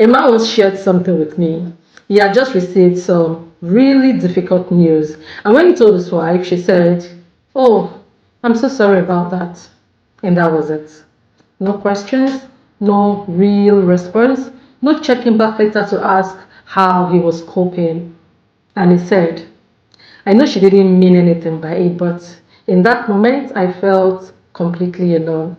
A man once shared something with me. He had just received some really difficult news. And when he told his wife, she said, "Oh, I'm so sorry about that." And that was it. No questions, no real response, no checking back later to ask how he was coping. And he said, I know she didn't mean anything by it, but in that moment I felt completely alone.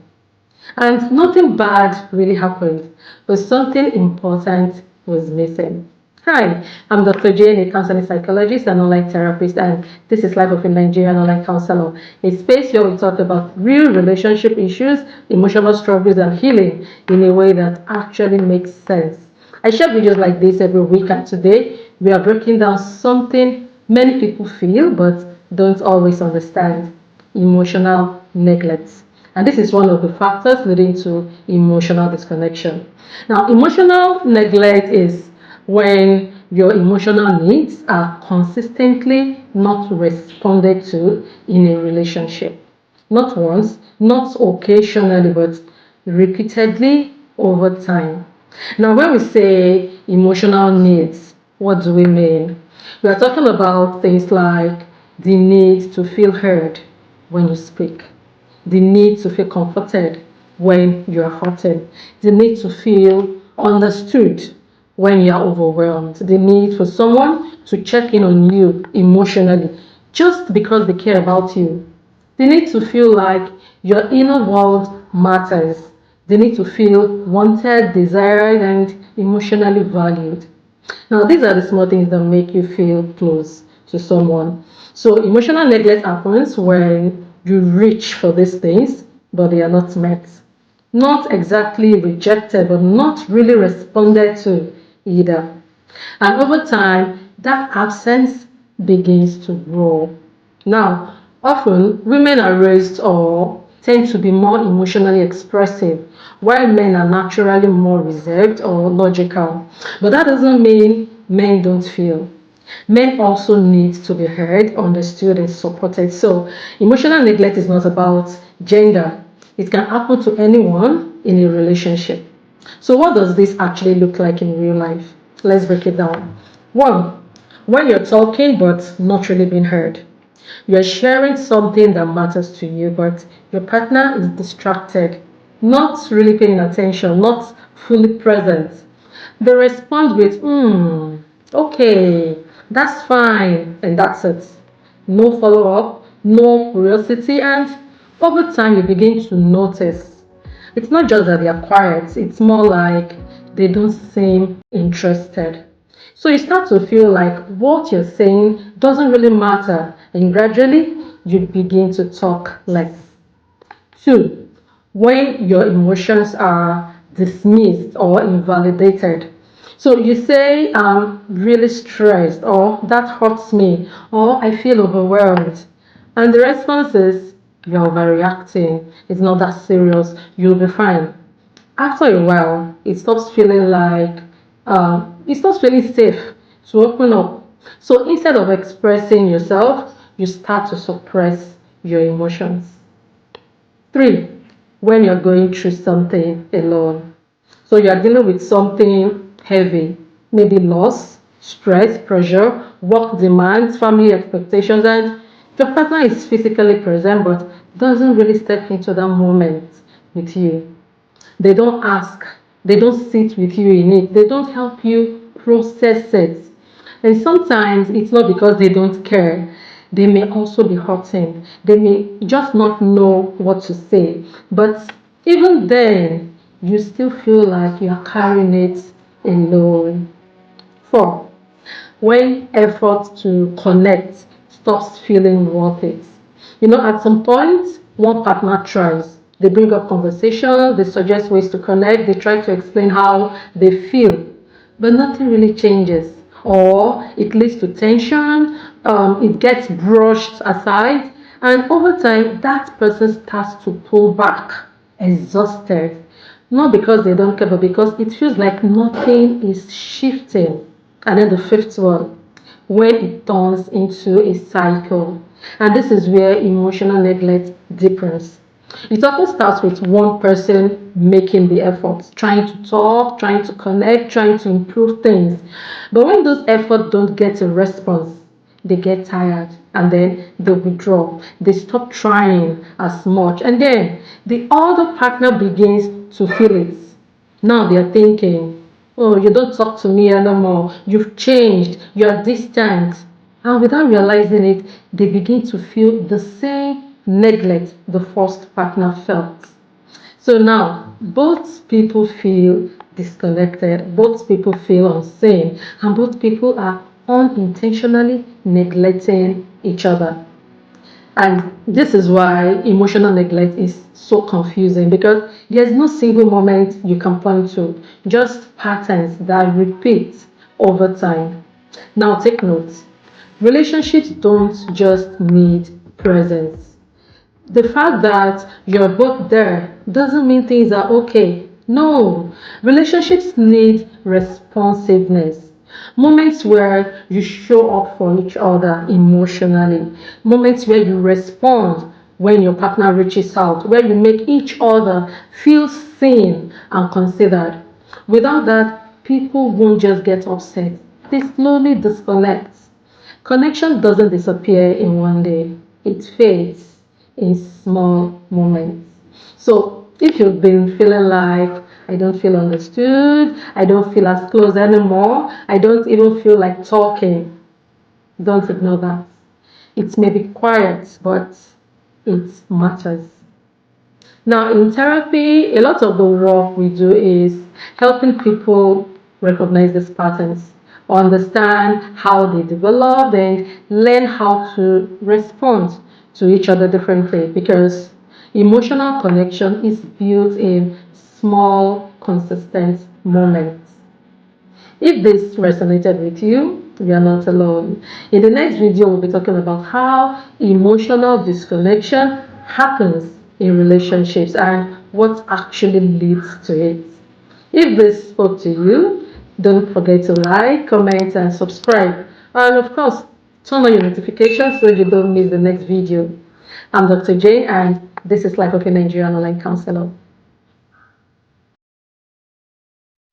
And nothing bad really happened, but something important was missing. Hi, I'm Dr. Jane, a counseling psychologist and online therapist, and this is Life of a Nigerian Online Counselor, a space where we talk about real relationship issues, emotional struggles, and healing in a way that actually makes sense. I share videos like this every week, and today we are breaking down something many people feel but don't always understand: emotional neglect. And this is one of the factors leading to emotional disconnection. Now, emotional neglect is when your emotional needs are consistently not responded to in a relationship. Not once, not occasionally, but repeatedly over time. Now, when we say emotional needs, what do we mean? We are talking about things like the need to feel heard when you speak, the need to feel comforted when you're hurting, the need to feel understood when you're overwhelmed, the need for someone to check in on you emotionally just because they care about you. They need to feel like your inner world matters. They need to feel wanted, desired, and emotionally valued. Now, these are the small things that make you feel close to someone. So, emotional neglect happens when you reach for these things, but they are not met. Not exactly rejected, but not really responded to either. And over time, that absence begins to grow. Now, often women are raised or tend to be more emotionally expressive, while men are naturally more reserved or logical. But that doesn't mean men don't feel. Men also need to be heard, understood, and supported. So, emotional neglect is not about gender. It can happen to anyone in a relationship. So, what does this actually look like in real life? Let's break it down. One, when you're talking but not really being heard. You're sharing something that matters to you, but your partner is distracted, not really paying attention, not fully present. They respond with, okay, that's fine, and that's it. No follow up, no curiosity, and over time you begin to notice. It's not just that they are quiet, it's more like they don't seem interested. So you start to feel like what you're saying doesn't really matter, and gradually you begin to talk less. Two, when your emotions are dismissed or invalidated. So you say, I'm really stressed, or that hurts me, or I feel overwhelmed. And the response is, you're overreacting. It's not that serious. You'll be fine. After a while, it stops feeling safe to open up. So instead of expressing yourself, you start to suppress your emotions. Three, when you're going through something alone. So you're dealing with something heavy, maybe loss, stress, pressure, work demands, family expectations, and your partner is physically present but doesn't really step into that moment with you. They don't ask, they don't sit with you in it, they don't help you process it. And sometimes it's not because they don't care. They may also be hurting. They may just not know what to say. But even then, you still feel like you are carrying it alone. Four, when effort to connect stops feeling worth it. At some point, one partner tries. They bring up conversation, they suggest ways to connect, they try to explain how they feel, but nothing really changes. Or it leads to tension, it gets brushed aside, and over time, that person starts to pull back, exhausted. Not because they don't care, but because it feels like nothing is shifting. And then the fifth one, when it turns into a cycle. And this is where emotional neglect deepens. It often starts with one person making the effort, trying to talk, trying to connect, trying to improve things. But when those efforts don't get a response, they get tired and then they withdraw. They stop trying as much. And then the other partner begins to feel it. Now they are thinking, oh, you don't talk to me anymore. You've changed. You're distant. And without realizing it, they begin to feel the same neglect the first partner felt. So now both people feel disconnected, both people feel unseen, and both people are unintentionally neglecting each other. And this is why emotional neglect is so confusing because there's no single moment you can point to, just patterns that repeat over time. Now, take note, relationships don't just need presence. The fact that you're both there doesn't mean things are okay. No, relationships need responsiveness. Moments where you show up for each other emotionally. Moments where you respond when your partner reaches out. Where you make each other feel seen and considered. Without that, people won't just get upset. They slowly disconnect. Connection doesn't disappear in one day, it fades in small moments. So, if you've been feeling like I don't feel understood, I don't feel as close anymore, I don't even feel like talking, don't ignore that. It may be quiet, but it matters. Now, in therapy, a lot of the work we do is helping people recognize these patterns, understand how they develop, and learn how to respond to each other differently because emotional connection is built in small, consistent moments. If this resonated with you, you are not alone. In the next video, we'll be talking about how emotional disconnection happens in relationships and what actually leads to it. If this spoke to you, don't forget to like, comment, and subscribe. And of course, turn on your notifications so you don't miss the next video. I'm Dr. Jane, and this is Life of a Nigerian Online Counselor.